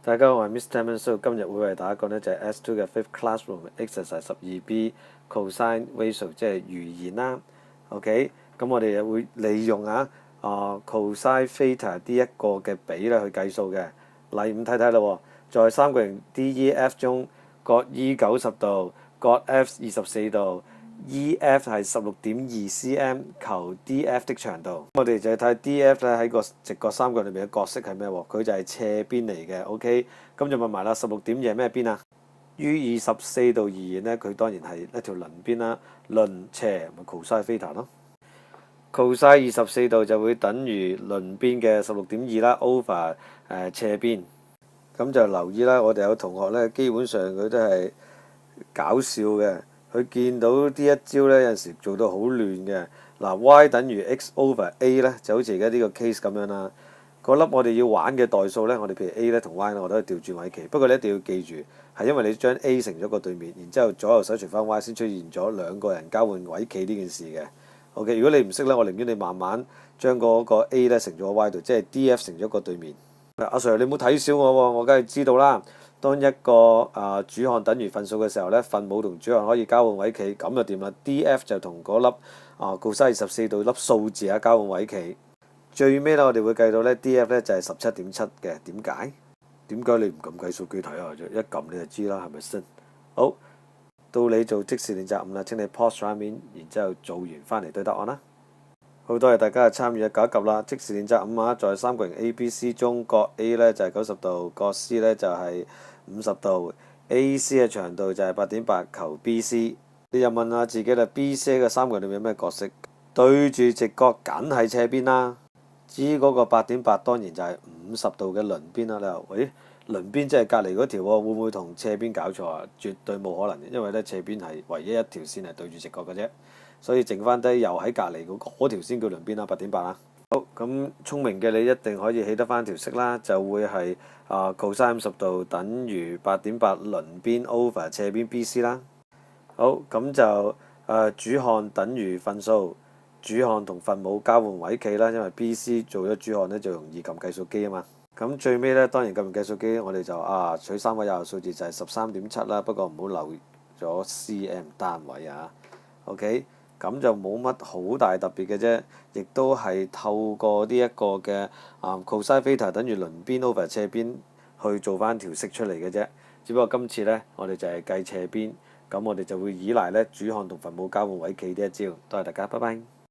大家好，我係 Mr. Manso，今日會為大家講呢就係 S2 嘅 Fifth Classroom Exercise 12B Cosine Ratio，即係餘弦啦。OK，咁我哋會利用cosine theta 呢一個嘅比咧去計數嘅。例五睇睇啦，在三角形 DEF 中，角 E 90度，角 F 24度。E.F 係16.2 cm，求 D.F 的長度。我哋就睇 D.F 咧喺個直角三角裏面嘅角色係咩喎？佢就係斜邊嚟嘅。OK，咁就問埋啦，16.2係咩邊啊？於24度而言咧，佢當然係一條鄰邊啦。鄰斜咪 cosine theta 咯。cosine 24度就會等於鄰邊嘅16.2啦，over 斜邊。咁就留意啦，我哋有同學咧，基本上佢都係搞笑嘅。佢見到呢一招咧，有陣時做到好亂嘅。嗱，y 等於 x over a 咧，就好似而家呢個 case 咁樣啦。嗰粒我哋要玩嘅代數咧，我哋譬如 a 咧同 y 咧，我都係調轉位棋。不過你一定要記住，係因為你將 a 乘咗個對面，然之後左右手除翻 y 先出現咗兩個人交換位棋呢件事嘅。OK，如果你唔識咧，我寧願你慢慢將嗰個 a 咧乘咗個 y 度，即係 df 乘咗個對面。阿 Sir，你唔好睇小我喎，我梗係知道啦。當一個主項等於分數嘅時候咧，分母同主項可以交換位棋，咁就掂啦。D.F 就同嗰粒cosine 24度粒數字交換位棋。最尾咧，我哋會計到咧 D.F 咧就係17.7嘅。點解？點解你唔撳計數機睇下啫？一撳你就知啦，係咪先？好，到你做即時練習5啦。請你 pause 畫面，然之後做完翻嚟對答案啦。好多謝大家嘅參與，搞一及啦！即時練習5在三角形 A.B.C 中，角 A 咧就係90度，角 C 咧就係50度。A.C 嘅長度就係8.8，求 B.C。你又問下自己啦，B.C 嘅三角裏面有咩角色？對住直角梗係斜邊啦。至於嗰個8.8當然就係50度嘅鄰邊啦。你話喂，鄰邊即係隔離嗰條喎，會唔會同斜邊搞錯啊？絕對冇可能，因為咧斜邊係唯一一條線係對住直角嘅啫。所以剩翻低又喺隔離嗰條先叫鄰邊啦，8.8啦。好，咁聰明嘅你一定可以起得翻條式啦，就會係cosine 50度等於8.8鄰邊 over 斜邊 BC 啦。好，咁就主項等於分數，主項同分母交換位棋啦，因為 BC 做咗主項咧就容易撳計數機啊嘛。咁最尾咧當然撳完計數機，我哋就取三個有效數字就係13.7啦，不過唔好漏咗 cm 單位啊。OK。咁就冇乜好大特別嘅啫，亦都係透過呢一個嘅cosine theta 等於鄰邊 over 斜邊去做翻條式出嚟嘅啫。只不過今次呢，我哋就係計斜邊，咁我哋就會依賴呢主項同分母交換位棋呢一招。多謝大家，拜拜。